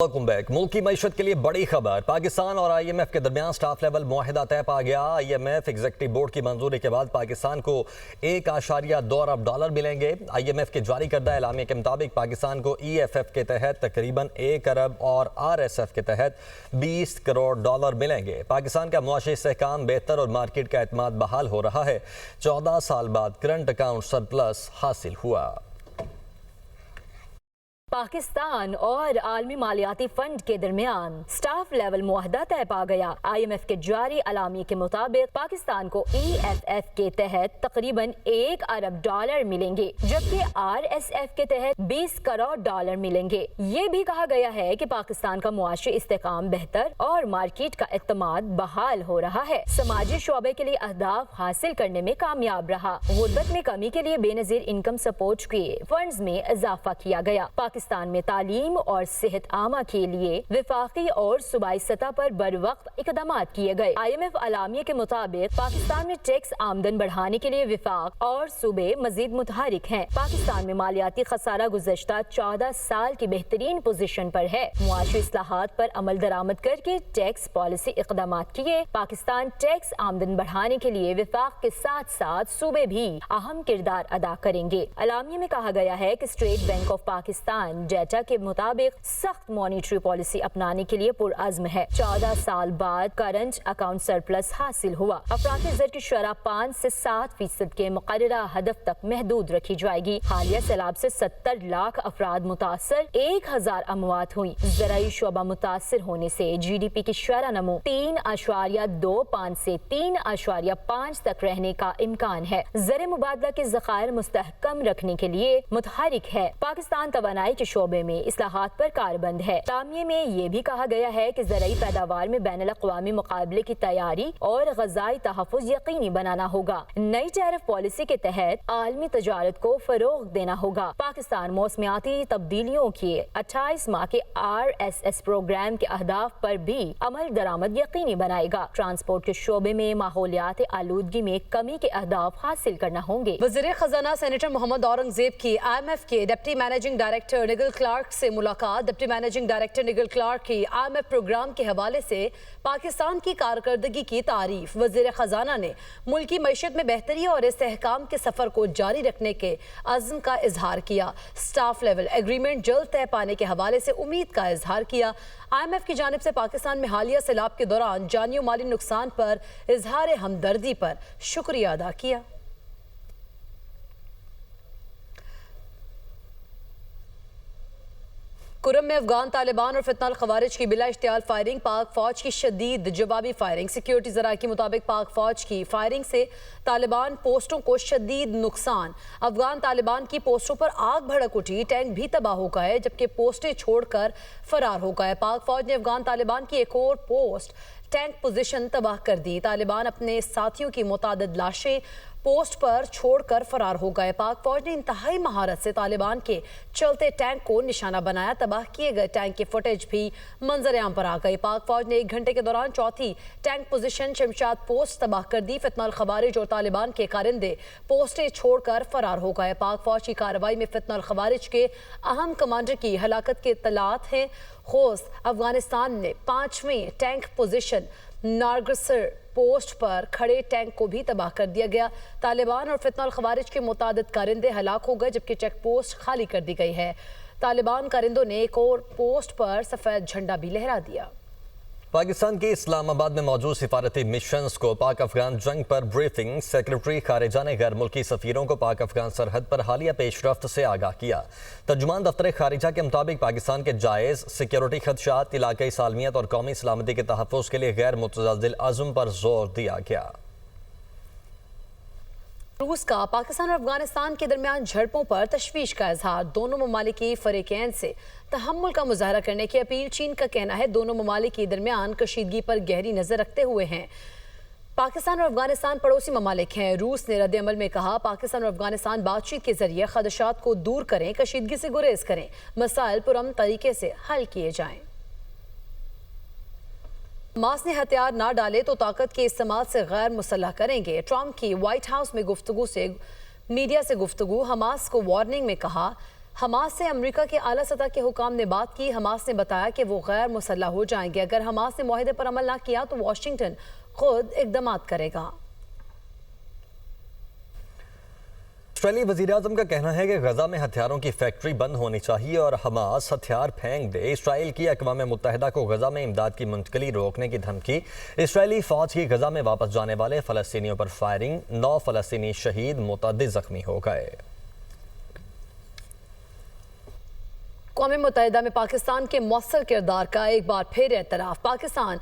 Welcome back. ملک کی معیشت کے لیے بڑی خبر، پاکستان اور آئی ایم ایف کے درمیان سٹاف لیول معاہدہ طے پا گیا۔ I M F executive board کی منظوری کے بعد پاکستان کو $1.2 ارب ملیں گے۔ آئی ایم ایف کے جاری کردہ اعلامیہ کے مطابق پاکستان کو ای ایف ایف کے تحت تقریباً $1 ارب اور آر ایس ایف کے تحت $20 کروڑ ملیں گے۔ پاکستان کا معاشی استحکام بہتر اور مارکیٹ کا اعتماد بحال ہو رہا ہے۔ 14 سال بعد کرنٹ اکاؤنٹ سرپلس حاصل ہوا۔ پاکستان اور عالمی مالیاتی فنڈ کے درمیان سٹاف لیول معاہدہ طے پا گیا۔ آئی ایم ایف کے جاری اعلامیے کے مطابق پاکستان کو ای ایف ایف کے تحت تقریباً $1 ارب ملیں گے، جبکہ آر ایس ایف کے تحت $20 کروڑ ملیں گے۔ یہ بھی کہا گیا ہے کہ پاکستان کا معاشی استحکام بہتر اور مارکیٹ کا اعتماد بحال ہو رہا ہے۔ سماجی شعبے کے لیے اہداف حاصل کرنے میں کامیاب رہا۔ غربت میں کمی کے لیے بے نظیر انکم سپورٹ کے فنڈز میں اضافہ کیا گیا۔ پاکستان میں تعلیم اور صحت عامہ کے لیے وفاقی اور صوبائی سطح پر بروقت اقدامات کیے گئے۔ آئی ایم ایف اعلامیہ کے مطابق پاکستان میں ٹیکس آمدن بڑھانے کے لیے وفاق اور صوبے مزید متحرک ہیں۔ پاکستان میں مالیاتی خسارہ گزشتہ 14 سال کی بہترین پوزیشن پر ہے۔ معاشی اصلاحات پر عمل درآمد کر کے ٹیکس پالیسی اقدامات کیے۔ پاکستان ٹیکس آمدن بڑھانے کے لیے وفاق کے ساتھ ساتھ صوبے بھی اہم کردار ادا کریں گے۔ اعلامیہ میں کہا گیا ہے کہ state bank of Pakistan data کے مطابق سخت مانیٹری پالیسی اپنانے کے لیے پرعزم ہے۔ 14 سال بعد کرنٹ اکاؤنٹ سرپلس حاصل ہوا۔ افراطی زر کی شرح 5 سے 7% کے مقررہ ہدف تک محدود رکھی جائے گی۔ حالیہ سیلاب سے 70 لاکھ افراد متاثر، 1000 اموات ہوئیں۔ زرعی شعبہ متاثر ہونے سے جی ڈی پی کی شرح نمو 3.25 سے 3.5 تک رہنے کا امکان ہے۔ زر مبادلہ کے ذخائر مستحکم رکھنے کے لیے متحرک ہے۔ پاکستان توانائی کے شعبے میں اصلاحات پر کاربند ہے۔ اعلامیہ میں یہ بھی کہا گیا ہے کہ زرعی پیداوار میں بین الاقوامی مقابلے کی تیاری اور غذائی تحفظ یقینی بنانا ہوگا۔ نئی ٹیرف پالیسی کے تحت عالمی تجارت کو فروغ دینا ہوگا۔ پاکستان موسمیاتی تبدیلیوں کے 28 ماہ کے آر ایس ایس پروگرام کے اہداف پر بھی عمل درآمد یقینی بنائے گا۔ ٹرانسپورٹ کے شعبے میں ماحولیاتی آلودگی میں کمی کے اہداف حاصل کرنا ہوں گے۔ وزیر خزانہ سینیٹر محمد اورنگزیب کی آئی ایم ایف کے ڈپٹی مینیجنگ ڈائریکٹر نگل کلارک سے ملاقات۔ ڈپٹی مینیجنگ ڈائریکٹر نگل کلارک کی آئی ایم ایف پروگرام کے حوالے سے پاکستان کی کارکردگی کی تعریف۔ وزیر خزانہ نے ملکی معیشت میں بہتری اور استحکام کے سفر کو جاری رکھنے کے عزم کا اظہار کیا۔ سٹاف لیول ایگریمنٹ جلد طے پانے کے حوالے سے امید کا اظہار کیا۔ آئی ایم ایف کی جانب سے پاکستان میں حالیہ سیلاب کے دوران جانی و مالی نقصان پر اظہار ہمدردی پر شکریہ ادا کیا۔ کرم میں افغان طالبان اور فتنہ الخوارج کی بلا اشتعال فائرنگ، پاک فوج کی شدید جوابی فائرنگ۔ سیکیورٹی ذرائع کے مطابق پاک فوج کی فائرنگ سے طالبان پوسٹوں کو شدید نقصان۔ افغان طالبان کی پوسٹوں پر آگ بھڑک اٹھی، ٹینک بھی تباہ ہو گئے جبکہ پوسٹیں چھوڑ کر فرار ہو گئے۔ پاک فوج نے افغان طالبان کی ایک اور پوسٹ ٹینک پوزیشن تباہ کر دی۔ طالبان اپنے ساتھیوں کی متعدد لاشیں پوسٹ پر چھوڑ کر فرار ہو گئے۔ پاک فوج نے انتہائی مہارت سے طالبان کے چلتے ٹینک کو نشانہ بنایا۔ تباہ کیے گئے ٹینک کی فوٹیج بھی منظر عام پر آ گئی۔ پاک فوج نے 1 گھنٹے کے دوران چوتھی ٹینک پوزیشن شمشاد پوسٹ تباہ کر دی۔ فتنہ الخوارج اور طالبان کے کارندے پوسٹیں چھوڑ کر فرار ہو گئے۔ پاک فوج کی کارروائی میں فتنہ الخوارج کے اہم کمانڈر کی ہلاکت کے اطلاعات ہیں۔ خوست افغانستان نے 5ویں ٹینک پوزیشن نارگسر پوسٹ پر کھڑے ٹینک کو بھی تباہ کر دیا گیا۔ طالبان اور فتنہ الخوارج کے متعدد کارندے ہلاک ہو گئے جبکہ چیک پوسٹ خالی کر دی گئی ہے۔ طالبان کارندوں نے ایک اور پوسٹ پر سفید جھنڈا بھی لہرا دیا۔ پاکستان کی اسلام آباد میں موجود سفارتی مشنز کو پاک افغان جنگ پر بریفنگ۔ سیکرٹری خارجہ نے غیر ملکی سفیروں کو پاک افغان سرحد پر حالیہ پیش رفت سے آگاہ کیا۔ ترجمان دفتر خارجہ کے مطابق پاکستان کے جائز سیکیورٹی خدشات، علاقائی سالمیت اور قومی سلامتی کے تحفظ کے لیے غیر متزلزل عزم پر زور دیا گیا۔ روس کا پاکستان اور افغانستان کے درمیان جھڑپوں پر تشویش کا اظہار۔ دونوں ممالک کی فریقین سے تحمل کا مظاہرہ کرنے کی اپیل۔ چین کا کہنا ہے دونوں ممالک کے درمیان کشیدگی پر گہری نظر رکھتے ہوئے ہیں۔ پاکستان اور افغانستان پڑوسی ممالک ہیں۔ روس نے رد عمل میں کہا پاکستان اور افغانستان بات چیت کے ذریعے خدشات کو دور کریں، کشیدگی سے گریز کریں، مسائل پرامن طریقے سے حل کیے جائیں۔ حماس نے ہتھیار نہ ڈالے تو طاقت کے استعمال سے غیر مسلح کریں گے۔ ٹرمپ کی وائٹ ہاؤس میں میڈیا سے گفتگو۔ حماس کو وارننگ میں کہا حماس سے امریکہ کے اعلیٰ سطح کے حکام نے بات کی. حماس نے بتایا کہ وہ غیر مسلح ہو جائیں گے اگر حماس نے معاہدے پر عمل نہ کیا تو واشنگٹن خود اقدامات کرے گا. اسرائیلی وزیراعظم کا کہنا ہے کہ غزہ میں ہتھیاروں کی فیکٹری بند ہونی چاہیے اور حماس ہتھیار پھینک دے. اسرائیل کی اقوام متحدہ کو غزہ میں امداد کی منتقلی روکنے کی دھمکی. اسرائیلی فوج کی غزہ میں واپس جانے والے فلسطینیوں پر فائرنگ. 9 فلسطینی شہید، متعدد زخمی ہو گئے. اقوام متحدہ میں پاکستان کے مؤثر کردار کا ایک بار پھر اعتراف. پاکستان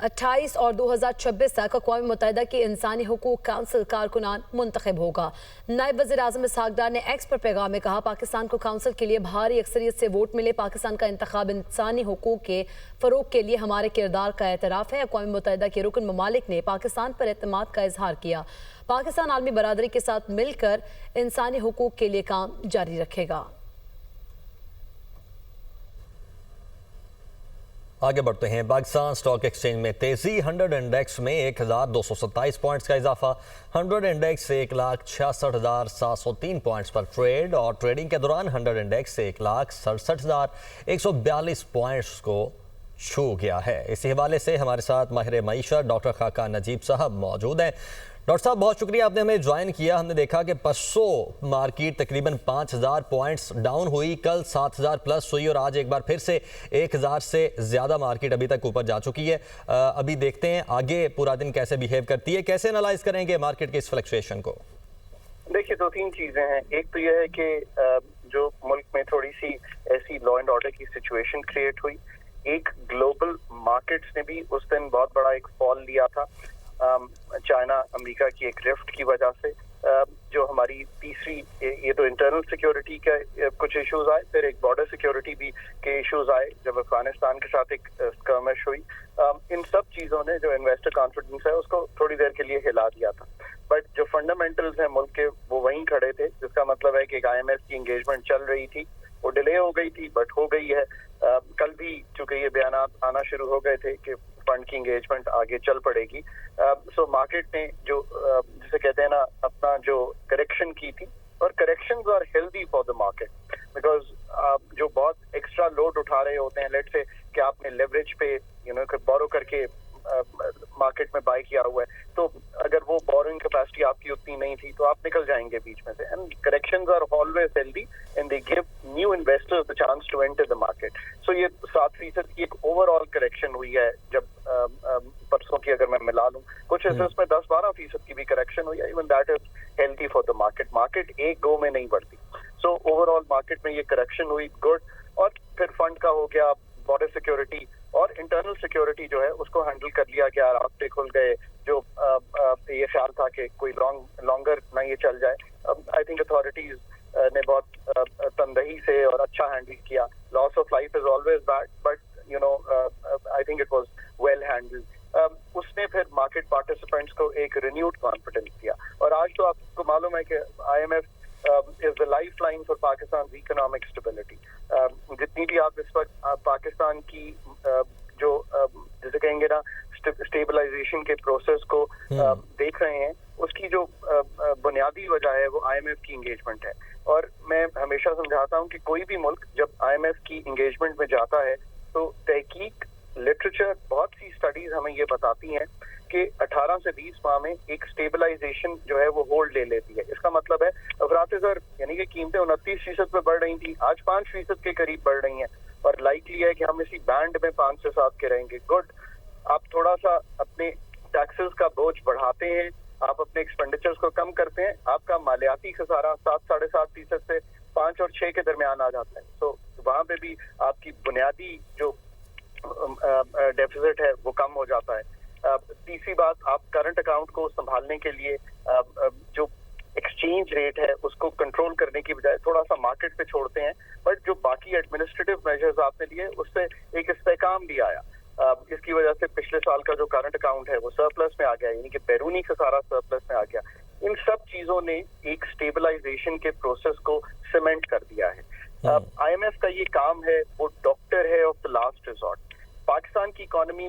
28 اور 2026 تک اقوام متحدہ کی انسانی حقوق کونسل کارکنان منتخب ہوگا. نائب وزیر اعظم اسحاق ڈار نے ایکس پر پیغام میں کہا پاکستان کو کونسل کے لیے بھاری اکثریت سے ووٹ ملے. پاکستان کا انتخاب انسانی حقوق کے فروغ کے لیے ہمارے کردار کا اعتراف ہے. اقوام متحدہ کے رکن ممالک نے پاکستان پر اعتماد کا اظہار کیا. پاکستان عالمی برادری کے ساتھ مل کر انسانی حقوق کے لیے کام جاری رکھے گا. آگے بڑھتے ہیں. پاکستان سٹاک ایکسچینج میں تیزی. 100 انڈیکس میں 1227 پوائنٹس کا اضافہ. 100 انڈیکس 1,66,703 پوائنٹس پر ٹریڈ اور ٹریڈنگ کے دوران 100 انڈیکس 1,67,142 پوائنٹس کو چھو گیا ہے. اسی حوالے سے ہمارے ساتھ ماہر معیشت ڈاکٹر خاقان نجیب صاحب موجود ہیں. ڈاکٹر صاحب بہت شکریہ آپ نے ہمیں جوائن کیا. ہم نے دیکھا کہ پرسوں مارکیٹ تقریباً 5,000 پوائنٹس ڈاؤن ہوئی, کل 7,000 پلس ہوئی اور آج ایک بار پھر سے 1,000 سے زیادہ مارکیٹ ابھی تک اوپر جا چکی ہے. ابھی دیکھتے ہیں آگے پورا دن کیسے بیہیو کرتی ہے. کیسے انالائز کریں گے مارکیٹ کے اس فلکچویشن کو؟ دیکھیے 2-3 چیزیں ہیں. ایک تو یہ ہے کہ جو ملک میں تھوڑی سی ایسی لا اینڈ آرڈر کی سچویشن کریٹ ہوئی. ایک گلوبل مارکیٹس نے بھی اس دن بہت بڑا ایک فال لیا تھا چائنا امریکہ کی ایک رفٹ کی وجہ سے. جو ہماری تیسری یہ تو انٹرنل سیکیورٹی کے کچھ ایشوز آئے, پھر ایک بارڈر سیکیورٹی بھی کے ایشوز آئے جب افغانستان کے ساتھ ایک اسکرمش ہوئی. ان سب چیزوں نے جو انویسٹر کانفیڈنس ہے اس کو تھوڑی دیر کے لیے ہلا دیا تھا. بٹ جو فنڈامنٹلز ہیں ملک کے وہ وہیں کھڑے تھے, جس کا مطلب ہے کہ ایک IMF کی انگیجمنٹ چل رہی تھی, وہ ڈیلے ہو گئی تھی بٹ ہو گئی ہے. کل بھی چونکہ یہ بیانات آنا شروع ہو گئے تھے کہ فنڈ کی انگیجمنٹ آگے چل پڑے گی. سو مارکیٹ نے جو جسے کہتے ہیں نا اپنا جو کریکشن کی تھی, اور corrections are healthy for the market because جو بہت ایکسٹرا لوڈ اٹھا رہے ہوتے ہیں, لیٹ سے کہ آپ نے لیوریج پہ بورو کر کے مارکیٹ میں بائی کیا ہوا ہے, تو اگر وہ بورنگ کیپیسٹی آپ کی اتنی نہیں تھی تو آپ نکل جائیں گے بیچ میں سے. And corrections are always healthy and they give new investors the chance to enter the market. So یہ 7% کی ایک اوور آل کریکشن ہوئی ہے. جب پرسوں کی اگر میں ملا لوں, کچھ ایسے میں 10-12% کی بھی کریکشن ہوئی ہے. Even that is healthy for the market. Market ایک گو میں نہیں بڑھتی. سو اوور آل مارکیٹ میں یہ کریکشن ہوئی, گڈ. اور پھر فنڈ کا ہو گیا, بارڈر سیکیورٹی اور انٹرنل سیکیورٹی جو ہے اس کو ہینڈل کر لیا گیا. راستے کھل گئے. جو یہ خیال تھا کہ کوئی لانگر نہ یہ چل جائے, آئی تھنک اتھارٹیز نے بہت تندہی سے اور اچھا ہینڈل کیا. Loss of life is always bad but I think it was well handle. اس نے پھر مارکیٹ پارٹیسپینٹس کو ایک رینیوڈ کانفیڈنس دیا. اور آج تو آپ کو معلوم ہے کہ IMF is the lifeline for Pakistan's economic stability. جتنی بھی آپ اس وقت پاکستان کی جو جسے کہیں گے نا اسٹیبلائزیشن کے پروسیس کو دیکھ رہے ہیں, اس کی جو بنیادی وجہ ہے وہ IMF کی انگیجمنٹ ہے. اور میں ہمیشہ سمجھاتا ہوں کہ کوئی بھی ملک جب IMF کی انگیجمنٹ میں جاتا ہے تو تحقیق, لٹریچر, بہت سی اسٹڈیز ہمیں یہ بتاتی ہیں کہ 18 سے 20 ماہ میں ایک اسٹیبلائزیشن جو ہے وہ ہولڈ لے لیتی ہے. اس کا مطلب ہے افراط زر یعنی کہ قیمتیں 29% پہ بڑھ رہی تھیں, آج 5% کے قریب بڑھ رہی ہیں, اور لائکلی ہے کہ ہم اسی بینڈ میں 5 سے 7 کے رہیں گے. گڈ. آپ تھوڑا سا اپنے ٹیکسز کا بوجھ بڑھاتے ہیں, آپ اپنے ایکسپینڈیچرز کو کم کرتے ہیں, آپ کا مالیاتی خسارہ 7-7.5% سے 5 اور 6 کے درمیان آ جاتا ہے. تو وہاں پہ بھی آپ کی بنیادی جو ڈیفیزٹ ہے وہ کم ہو جاتا ہے. تیسری بات, آپ کرنٹ اکاؤنٹ کو سنبھالنے کے لیے جو ایکسچینج ریٹ ہے اس کو کنٹرول کرنے کی بجائے تھوڑا سا مارکیٹ پہ چھوڑتے ہیں. بٹ جو باقی ایڈمنسٹریٹو میجرز آپ نے لیے اس سے ایک استحکام بھی آیا. اس کی وجہ سے پچھلے سال کا جو کرنٹ اکاؤنٹ ہے وہ سرپلس میں آ گیا, یعنی کہ بیرونی خسارہ سرپلس میں آ گیا. ان سب چیزوں نے ایک اسٹیبلائزیشن کے پروسیس کو سیمنٹ کر دیا ہے. IMF کا یہ کام ہے, وہ ڈاکٹر ہے of the last resort. Pakistan کی اکانومی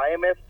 IMF